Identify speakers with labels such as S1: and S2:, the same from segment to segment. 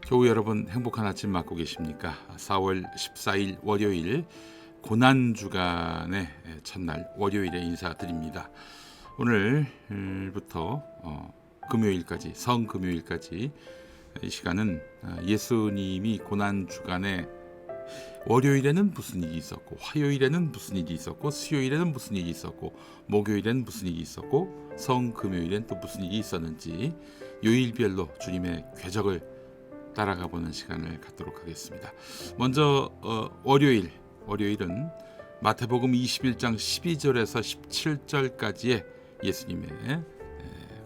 S1: 교우 여러분, 행복한 아침 맞고 계십니까? 4월 14일 월요일 고난주간의 첫날 월요일에 인사드립니다. 오늘부터 금요일까지, 성금요일까지 이 시간은 예수님이 고난주간에 월요일에는 무슨 일이 있었고, 화요일에는 무슨 일이 있었고, 수요일에는 무슨 일이 있었고, 목요일에는 무슨 일이 있었고, 성금요일엔 또 무슨 일이 있었는지 요일별로 주님의 궤적을 따라가 보는 시간을 갖도록 하겠습니다. 먼저 월요일은 마태복음 21장 12절에서 17절까지의 예수님의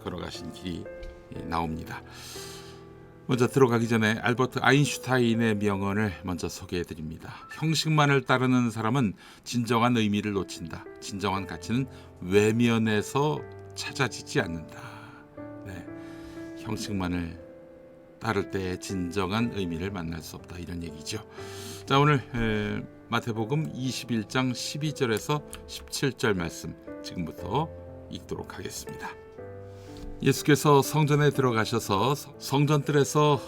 S1: 걸어가신 길이 나옵니다. 먼저 들어가기 전에 알버트 아인슈타인의 명언을 먼저 소개해 드립니다. 형식만을 따르는 사람은 진정한 의미를 놓친다. 진정한 가치는 외면에서 찾아지지 않는다. 형식만을 따를 때의 진정한 의미를 만날 수 없다, 이런 얘기죠. 자, 오늘 마태복음 21장 12절에서 17절 말씀 지금부터 읽도록 하겠습니다. 예수께서 성전에 들어가셔서 성전뜰에서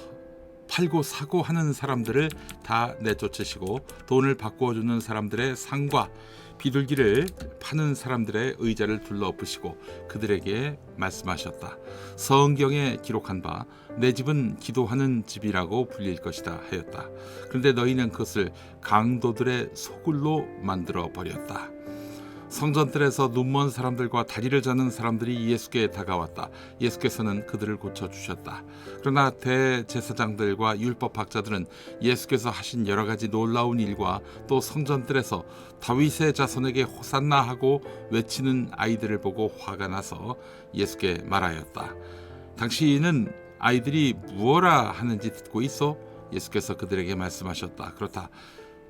S1: 팔고 사고 하는 사람들을 다 내쫓으시고 돈을 바꾸어 주는 사람들의 상과 비둘기를 파는 사람들의 의자를 둘러엎으시고 그들에게 말씀하셨다. 성경에 기록한 바 내 집은 기도하는 집이라고 불릴 것이다 하였다. 그런데 너희는 그것을 강도들의 소굴로 만들어 버렸다. 성전뜰에서 눈먼 사람들과 다리를 자는 사람들이 예수께 다가왔다. 예수께서는 그들을 고쳐주셨다. 그러나 대제사장들과 율법학자들은 예수께서 하신 여러 가지 놀라운 일과 또 성전뜰에서 다윗의 자손에게 호산나 하고 외치는 아이들을 보고 화가 나서 예수께 말하였다. 당신은 아이들이 무엇라 하는지 듣고 있어? 예수께서 그들에게 말씀하셨다. 그렇다.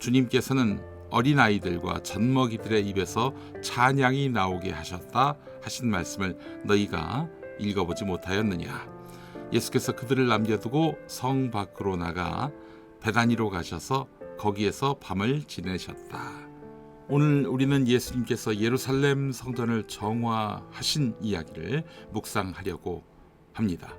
S1: 주님께서는 어린아이들과 젖먹이들의 입에서 찬양이 나오게 하셨다 하신 말씀을 너희가 읽어보지 못하였느냐. 예수께서 그들을 남겨두고 성 밖으로 나가 베다니로 가셔서 거기에서 밤을 지내셨다. 오늘 우리는 예수님께서 예루살렘 성전을 정화하신 이야기를 묵상하려고 합니다.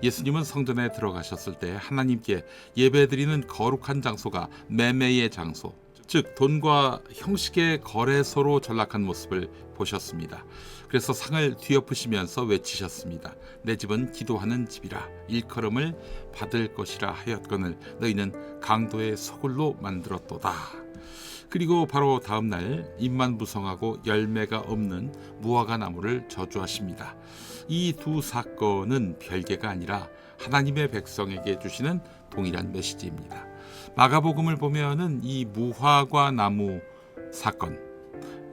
S1: 예수님은 성전에 들어가셨을 때 하나님께 예배드리는 거룩한 장소가 매매의 장소, 즉 돈과 형식의 거래소로 전락한 모습을 보셨습니다. 그래서 상을 뒤엎으시면서 외치셨습니다. 내 집은 기도하는 집이라 일컬음을 받을 것이라 하였거늘 너희는 강도의 소굴로 만들었도다. 그리고 바로 다음 날 잎만 무성하고 열매가 없는 무화과 나무를 저주하십니다. 이 두 사건은 별개가 아니라 하나님의 백성에게 주시는 동일한 메시지입니다. 마가복음을 보면은 이 무화과 나무 사건,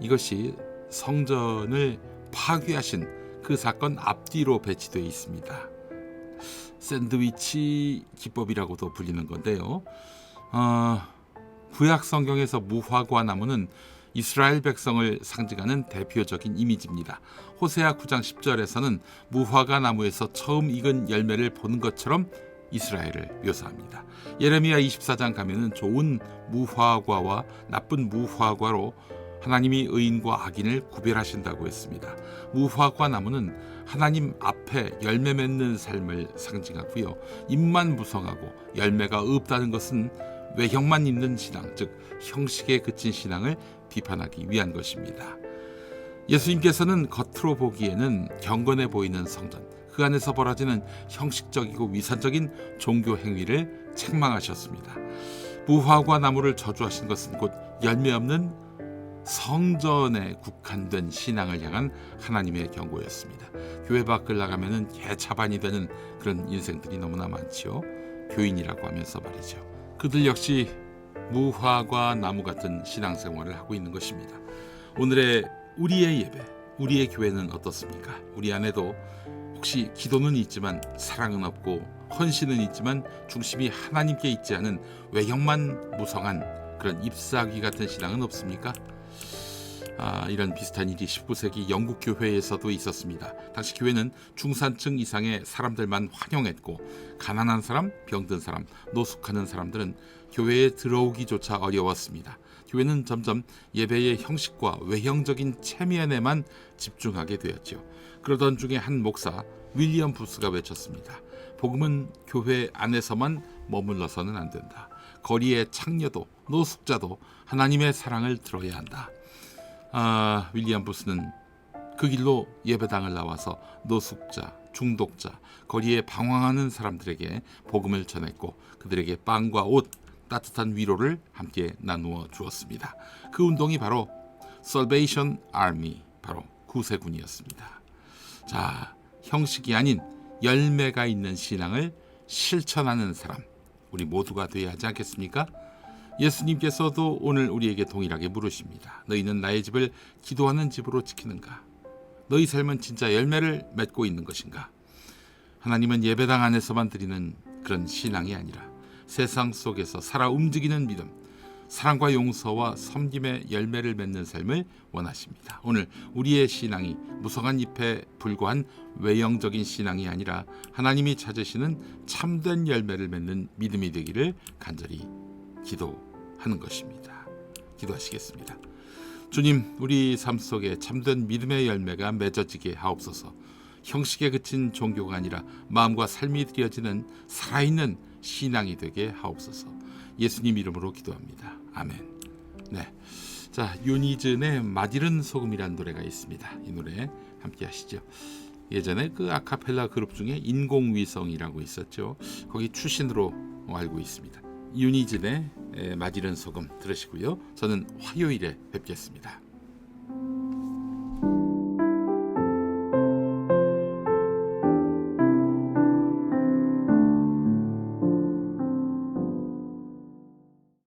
S1: 이것이 성전을 파괴하신 그 사건 앞뒤로 배치되어 있습니다. 샌드위치 기법이라고도 불리는 건데요. 구약 성경에서 무화과 나무는 이스라엘 백성을 상징하는 대표적인 이미지입니다. 호세아 9장 10절에서는 무화과 나무에서 처음 익은 열매를 보는 것처럼 이스라엘을 묘사합니다. 예레미야 24장 가면은 좋은 무화과와 나쁜 무화과로 하나님이 의인과 악인을 구별하신다고 했습니다. 무화과 나무는 하나님 앞에 열매 맺는 삶을 상징하고요. 잎만 무성하고 열매가 없다는 것은 외형만 있는 신앙, 즉 형식에 그친 신앙을 비판하기 위한 것입니다. 예수님께서는 겉으로 보기에는 경건해 보이는 성전, 그 안에서 벌어지는 형식적이고 위선적인 종교 행위를 책망하셨습니다. 무화과 나무를 저주하신 것은 곧 열매 없는 성전에 국한된 신앙을 향한 하나님의 경고였습니다. 교회 밖을 나가면은 개차반이 되는 그런 인생들이 너무나 많지요. 교인이라고 하면서 말이죠. 그들 역시 무화과 나무 같은 신앙생활을 하고 있는 것입니다. 오늘의 우리의 예배, 우리의 교회는 어떻습니까? 우리 안에도 혹시 기도는 있지만 사랑은 없고 헌신은 있지만 중심이 하나님께 있지 않은 외형만 무성한 그런 잎사귀 같은 신앙은 없습니까? 이런 비슷한 일이 19세기 영국 교회에서도 있었습니다. 당시 교회는 중산층 이상의 사람들만 환영했고 가난한 사람, 병든 사람, 노숙하는 사람들은 교회에 들어오기조차 어려웠습니다. 교회는 점점 예배의 형식과 외형적인 체면에만 집중하게 되었죠. 그러던 중에 한 목사 윌리엄 부스가 외쳤습니다. 복음은 교회 안에서만 머물러서는 안 된다. 거리의 창녀도 노숙자도 하나님의 사랑을 들어야 한다. 윌리엄 부스는 그 길로 예배당을 나와서 노숙자, 중독자, 거리에 방황하는 사람들에게 복음을 전했고 그들에게 빵과 옷, 따뜻한 위로를 함께 나누어 주었습니다. 그 운동이 바로 Salvation Army, 바로 구세군이었습니다. 자, 형식이 아닌 열매가 있는 신앙을 실천하는 사람, 우리 모두가 되어야 하지 않겠습니까? 예수님께서도 오늘 우리에게 동일하게 물으십니다. 너희는 나의 집을 기도하는 집으로 지키는가? 너희 삶은 진짜 열매를 맺고 있는 것인가? 하나님은 예배당 안에서만 드리는 그런 신앙이 아니라 세상 속에서 살아 움직이는 믿음, 사랑과 용서와 섬김의 열매를 맺는 삶을 원하십니다. 오늘 우리의 신앙이 무성한 잎에 불과한 외형적인 신앙이 아니라 하나님이 찾으시는 참된 열매를 맺는 믿음이 되기를 간절히 기도하는 것입니다. 기도하시겠습니다. 주님, 우리 삶 속에 참된 믿음의 열매가 맺어지게 하옵소서. 형식에 그친 종교가 아니라 마음과 삶이 드려지는 살아있는 신앙이 되게 하옵소서. 예수님 이름으로 기도합니다. 아멘. 네, 자, 유니즌의 맛이른 소금이라는 노래가 있습니다. 이 노래 함께 하시죠. 예전에 그 아카펠라 그룹 중에 인공위성이라고 있었죠. 거기 출신으로 알고 있습니다. 유니즌의 맛이른 소금 들으시고요. 저는 화요일에 뵙겠습니다.